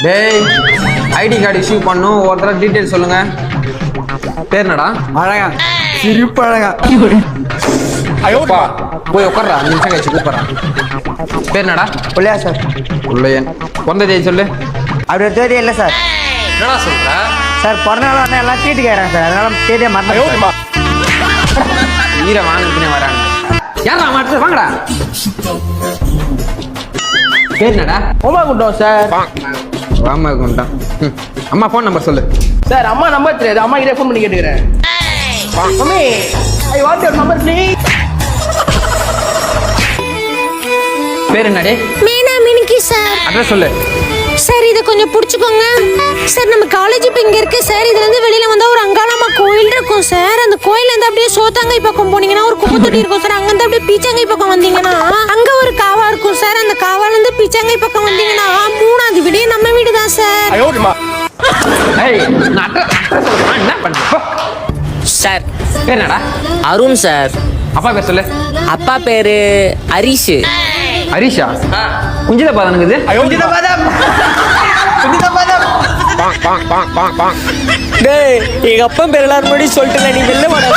டேய் ID card issue பண்ணும் ஒருத்தர டீடைல் சொல்லுங்க. பேர் என்னடா? அழகா சிரிப்பு அழகா. ஐயோப்பா போய் உட்கார்றா, 5 நிமிஷம் கழிச்சு கூப்பிட்றேன். பேர் என்னடா? இல்லையா சார்? உள்ளயன். பிறந்த தேதி சொல்லு. அப்படி ஒரு தேதியே இல்லை சார். என்னடா சொல்ற? சார் பிறந்தநாள் வந்து எல்லாம் சீட்டு கேட்குறேன் சார், அதனால தேதியை மறந்து ஈர வாங்கினே வராங்க. யாரா மாட்டு வாங்கடா. பேர் என்னடா? ஓமா குண்டோம் சார். வாமா குண்டான். அம்மா ஃபோன் நம்பர் சொல்லு. சார் அம்மா நம்பர் தெரியாது, அம்மா கிட்டே ஃபோன் பண்ணி கேட்டுக்கிறேன். Mummy I want your number please. பேர் என்னடே? மீனா மினிக்கி சார். அட்ரஸ் சொல்லு. சார் இதை கொஞ்சம் பிடிச்சிக்கோங்க சார். நம்ம காலேஜ் இப்போ இங்கே இருக்கு சார். இதுலேருந்து வெளியில் வந்தால் ஒரு அங்காளம்மா கோயில் இருக்கும் சார். அந்த கோயிலேருந்து அப்படியே சோத்தாங்கை பக்கம் போனீங்கன்னா ஒரு குப்பை தொட்டி இருக்கும் சார். அங்கேருந்து அப்படியே பீச்சாங்கை பக்கம் வந்தீங்கன்னா அங்கே ஒரு காவா இருக்கும் சார். அந்த காவாலேருந்து பீச்சாங்கை பக்கம் வந்தீங்கன்னா 3வது வீடு நம்ம வீடு தான் சார். ஏய் நான் அட்ரஸ் சொல்றேன், என்ன பண்ண? சார் பேர் என்னடா? அருண் சார். அப்பா பேர் சொல்லு. அப்பா பேரு ஹரிஷ். ஹரிஷா? குஞ்சித பாதனுக்குது. டேய் எங்க அப்பா பேர் எல்லாரும் முன்னாடி சொல்லிட்டு நீ வெளில வாடா.